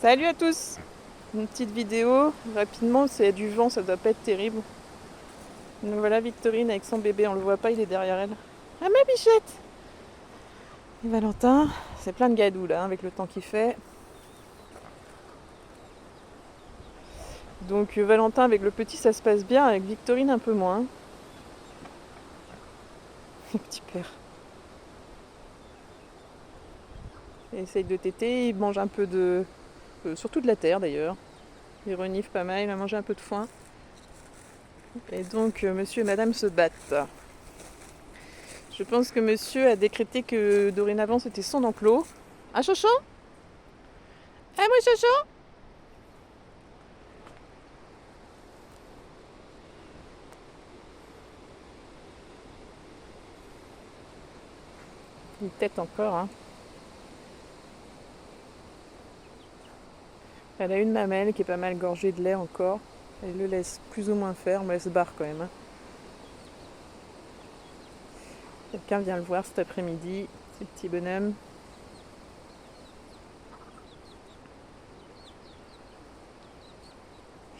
Salut à tous. Une petite vidéo, rapidement, c'est du vent, ça doit pas être terrible. Donc voilà Victorine avec son bébé, on le voit pas, il est derrière elle. Ah ma bichette. Et Valentin, c'est plein de gadou là, avec le temps qu'il fait. Donc Valentin avec le petit ça se passe bien, avec Victorine un peu moins. Petit père. Il essaye de téter, il mange un peu de... surtout de la terre d'ailleurs. Il renifle pas mal, il a mangé un peu de foin. Et donc monsieur et madame se battent. Je pense que monsieur a décrété que dorénavant c'était son enclos. Ah Chocho. Ah moi Chocho. Il tète encore. Hein. Elle a une mamelle qui est pas mal gorgée de lait encore. Elle le laisse plus ou moins faire, mais elle se barre quand même. Hein. Quelqu'un vient le voir cet après-midi, ce petit bonhomme.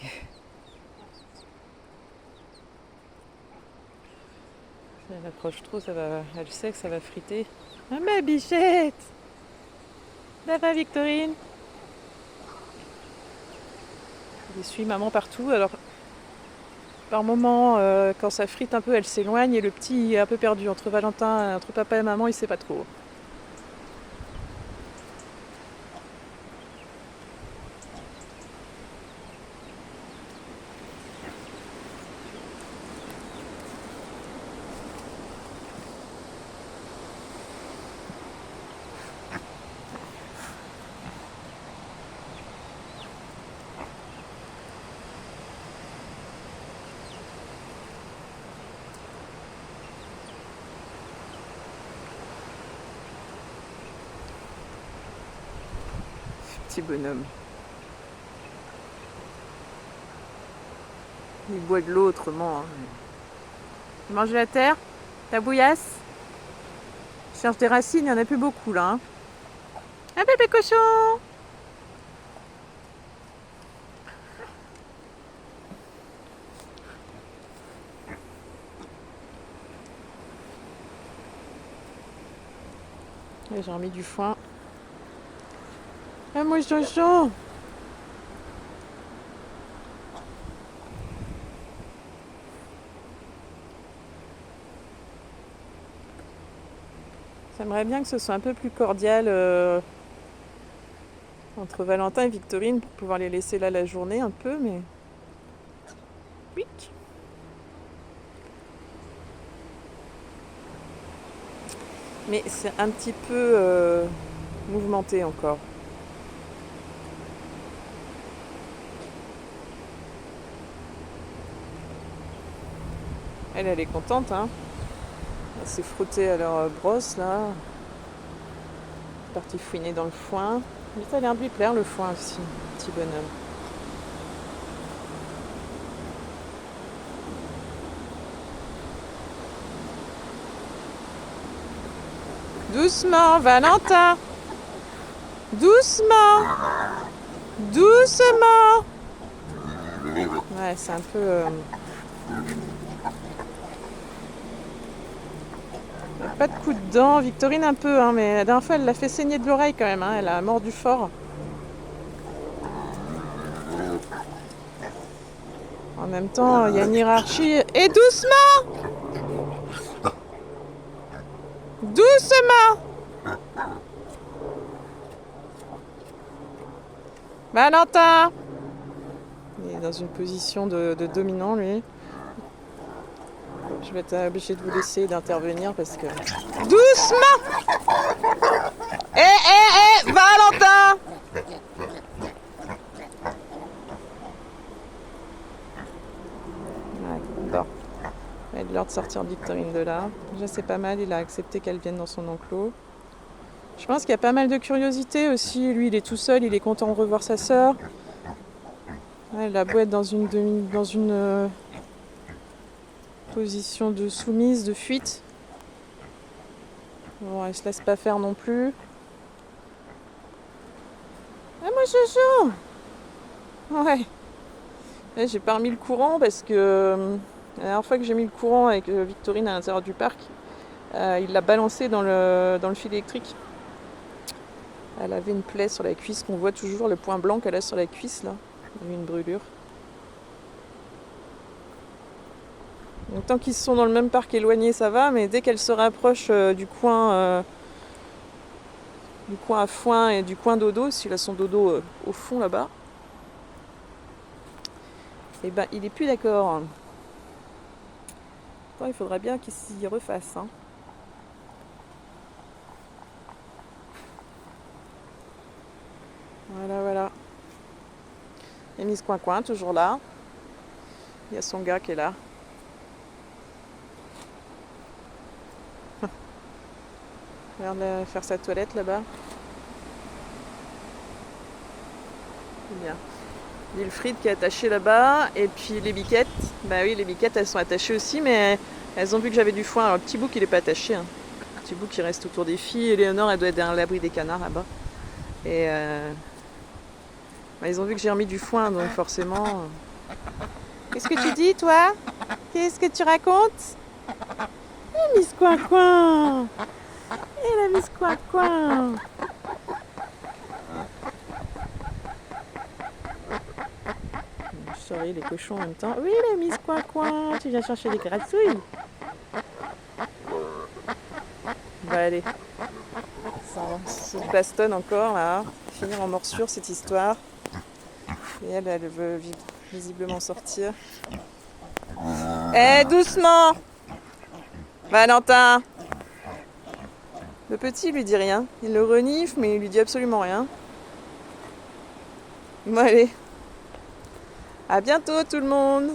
Si elle approche trop, ça va... elle sait que ça va friter. Ah ma bichette. Ça va Victorine. Elle suit maman partout. Alors par moment, quand ça frite un peu, elle s'éloigne et le petit est un peu perdu entre Valentin, entre papa et maman, il sait pas trop. Petit bonhomme. Il boit de l'eau autrement. Hein. Tu manges de la terre? Ta bouillasse? Je cherche des racines, il n'y en a plus beaucoup là. Hein. Un bébé cochon! Et j'ai remis du foin. Ah moi Jojo! J'aimerais bien que ce soit un peu plus cordial entre Valentin et Victorine pour pouvoir les laisser là la journée un peu, mais... Pic. Mais c'est un petit peu mouvementé encore. Elle est contente, hein. Elle s'est frottée à leur brosse, là. Partie fouiner dans le foin. Mais ça a l'air de lui plaire, le foin aussi, petit bonhomme. Doucement, Valentin. Doucement. Doucement. Ouais, c'est un peu... Pas de coup de dent, Victorine un peu, hein, mais la dernière fois elle l'a fait saigner de l'oreille quand même, hein, elle a mordu fort. En même temps, il y a une hiérarchie. Et doucement! Doucement! Valentin! Il est dans une position de dominant, lui. Je vais être obligée de vous laisser d'intervenir parce que... Doucement! Valentin! Ouais, bon. Il est l'heure de sortir Victorine de là. Déjà c'est pas mal, il a accepté qu'elle vienne dans son enclos. Je pense qu'il y a pas mal de curiosité aussi. Lui il est tout seul, il est content de revoir sa sœur. Ouais, elle a beau être dans une position de soumise, de fuite. Bon, elle se laisse pas faire non plus. Ah moi mon chouchou. Ouais. Ouais, j'ai pas remis le courant parce que la dernière fois que j'ai mis le courant avec Victorine à l'intérieur du parc, il l'a balancé dans le fil électrique. Elle avait une plaie sur la cuisse qu'on voit toujours, le point blanc qu'elle a sur la cuisse là. Il y a eu une brûlure. Donc, tant qu'ils sont dans le même parc éloigné, ça va, mais dès qu'elle se rapproche du coin à foin et du coin dodo, s'il a son dodo au fond là-bas, et ben il est plus d'accord. Bon, il faudra bien qu'il s'y refasse. Hein. Voilà, voilà. Et Miss Coin-Coin, toujours là. Il y a son gars qui est là. Regarde faire sa toilette là-bas. C'est bien. Wilfried qui est attaché là-bas. Et puis les biquettes. Bah oui, les biquettes, elles sont attachées aussi, mais elles ont vu que j'avais du foin. Alors le petit bout, il n'est pas attaché. Hein. Le petit bout qui reste autour des filles. Éléonore, elle doit être à l'abri des canards là-bas. Et bah, ils ont vu que j'ai remis du foin, donc forcément... Qu'est-ce que tu dis, toi? Qu'est-ce que tu racontes? Eh, Miss Coin-Coin! Eh, la Miss Coin-Coin! Sorry, les cochons en même temps. Oui, la Miss Coin-Coin! Tu viens chercher des grassouilles? Bah, allez. Ça se bastonne encore, là. Finir en morsure, cette histoire. Et elle veut visiblement sortir. Eh, doucement! Valentin! Le petit lui dit rien. Il le renifle, mais il lui dit absolument rien. Bon, allez. À bientôt, tout le monde!